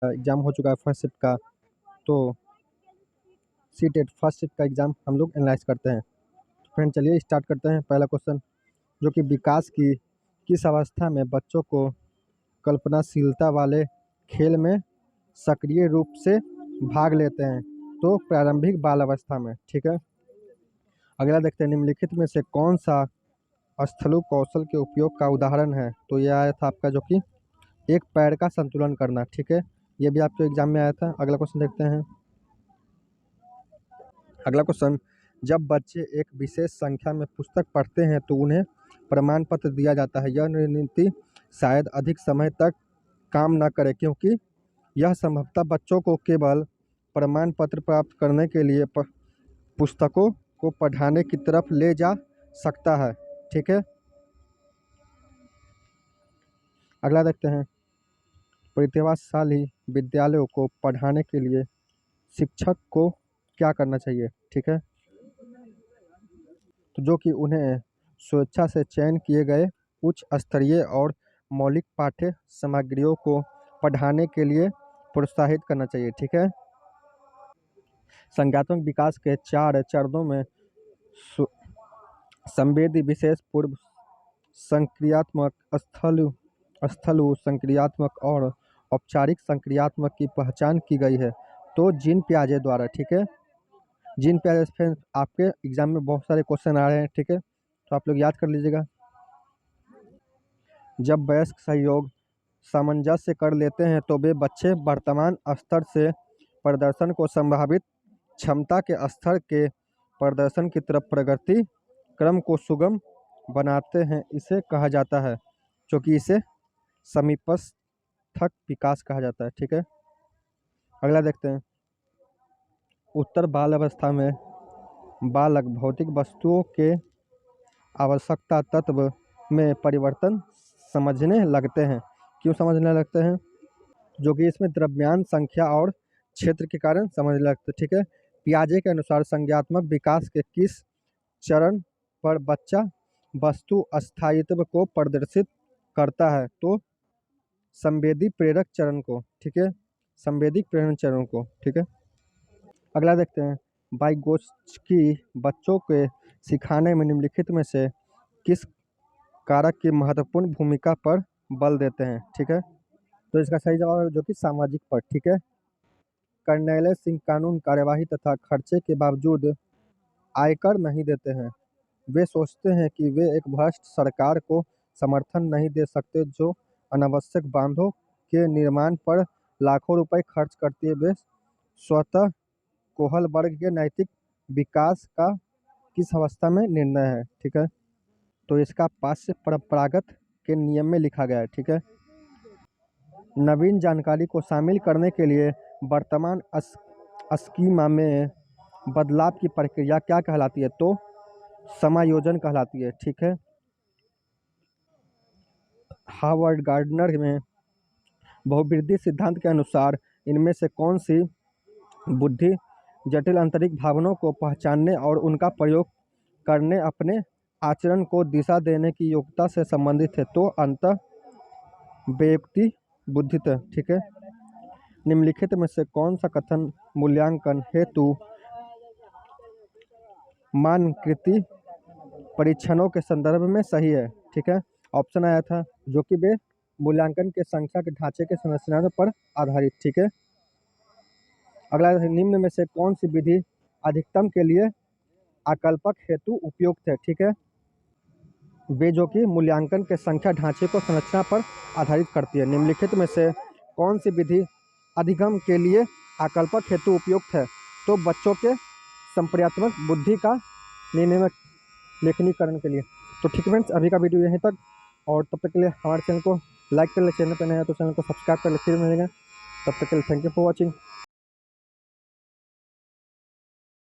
Exam हो चुका है फर्स्ट शिफ्ट का, तो सीटेट फर्स्ट शिफ्ट का एग्ज़ाम हम लोग एनालाइज़ करते हैं। फ्रेंड चलिए स्टार्ट करते हैं। पहला क्वेश्चन जो कि विकास की किस अवस्था में बच्चों को कल्पनाशीलता वाले खेल में सक्रिय रूप से भाग लेते हैं? तो प्रारंभिक बाल अवस्था में। ठीक है, अगला देखते हैं निम्नलिखित में से कौन सा स्थूल कौशल के उपयोग का उदाहरण है? तो ये आया था आपका जो कि एक पैर का संतुलन करना। ठीक है, ये भी आपके एग्जाम में आया था। अगला क्वेश्चन देखते हैं। अगला क्वेश्चन, जब बच्चे एक विशेष संख्या में पुस्तक पढ़ते हैं तो उन्हें प्रमाण पत्र दिया जाता है। यह रणनीति शायद अधिक समय तक काम न करे क्योंकि यह संभवतः बच्चों को केवल प्रमाण पत्र प्राप्त करने के लिए पुस्तकों को पढ़ाने की तरफ ले जा सकता है। ठीक है, अगला देखते हैं। प्रतिभाशाली विद्यालयों को पढ़ाने के लिए शिक्षक को क्या करना चाहिए? ठीक है, तो जो कि उन्हें स्वेच्छा से चयन किए गए उच्च स्तरीय और मौलिक पाठ्य सामग्रियों को पढ़ाने के लिए प्रोत्साहित करना चाहिए। ठीक है, संज्ञानात्मक विकास के 4 चरणों में संवेदी विशेष पूर्व संक्रियात्मक, स्थलु संक्रियात्मक और औपचारिक संक्रियात्मक की पहचान की गई है। तो जीन पियाजे द्वारा। ठीक है, जीन पियाजे से आपके एग्जाम में बहुत सारे क्वेश्चन आ रहे हैं। ठीक है, तो आप लोग याद कर लीजिएगा। जब वयस्क सहयोग सामंजस्य कर लेते हैं तो वे बच्चे वर्तमान स्तर से प्रदर्शन को संभावित क्षमता के स्तर के प्रदर्शन की तरफ प्रगति क्रम को सुगम बनाते हैं। इसे कहा जाता है, क्योंकि इसे समीपस्थक विकास कहा जाता है। ठीक है, अगला देखते हैं। उत्तर बाल अवस्था में बालक भौतिक वस्तुओं के आवश्यकता तत्व में परिवर्तन समझने लगते हैं। क्यों समझने लगते हैं? जो कि इसमें द्रव्यांश, संख्या और क्षेत्र के कारण समझने लगते हैं। ठीक है, पियाजे के अनुसार संज्ञानात्मक विकास के किस चरण पर बच्चा वस्तु स्थायित्व को प्रदर्शित करता है? तो संवेदी प्रेरक चरण को। ठीक है, संवेदी प्रेरण चरण को। ठीक है, अगला देखते हैं। वाइगोत्स्की बच्चों के सिखाने में निम्नलिखित में से किस कारक की महत्वपूर्ण भूमिका पर बल देते हैं? ठीक है, तो इसका सही जवाब है जो कि सामाजिक पर। ठीक है, कर्नेल सिंह कानून कार्यवाही तथा खर्चे के बावजूद आयकर नहीं देते हैं। वे सोचते हैं कि वे एक भ्रष्ट सरकार को समर्थन नहीं दे सकते जो अनावश्यक बांधों के निर्माण पर लाखों रुपए खर्च करती है। वे स्वतः कोहल वर्ग के नैतिक विकास का किस अवस्था में निर्णय है? ठीक है, तो इसका पाश्य परंपरागत के नियम में लिखा गया है। ठीक है, नवीन जानकारी को शामिल करने के लिए वर्तमान स्कीमा में बदलाव की प्रक्रिया क्या कहलाती है? तो समायोजन कहलाती है। ठीक है, हार्वर्ड गार्डनर में बहुवृद्धि सिद्धांत के अनुसार इनमें से कौन सी बुद्धि जटिल आंतरिक भावनाओं को पहचानने और उनका प्रयोग करने अपने आचरण को दिशा देने की योग्यता से संबंधित है? तो अंतः वैयक्तिक बुद्धित्व। ठीक है, निम्नलिखित में से कौन सा कथन मूल्यांकन हेतु मानकृति परीक्षणों के संदर्भ में सही है? ठीक है, ऑप्शन आया था जो कि वे मूल्यांकन के संख्या के ढांचे के संरचना पर आधारित। ठीक है, अगला निम्न में से कौन सी विधि अधिकतम के लिए आकल्पक हेतु उपयुक्त है? ठीक है, वे जो कि मूल्यांकन के संख्या ढांचे को संरचना पर आधारित करती है। निम्नलिखित में से कौन सी विधि अधिगम के लिए आकल्पक हेतु उपयुक्त है? तो बच्चों के संप्रयात्मक बुद्धि का निर्णय लेखनीकरण के लिए। तो ठीक है फ्रेंड्स, अभी का वीडियो यहीं तक, और तब तक के लिए हमारे चैनल को लाइक कर ले, चैनल पर नया है तो चैनल को सब्सक्राइब कर ले। फिर मिलेंगे, तब तक के लिए थैंक यू फॉर वॉचिंग।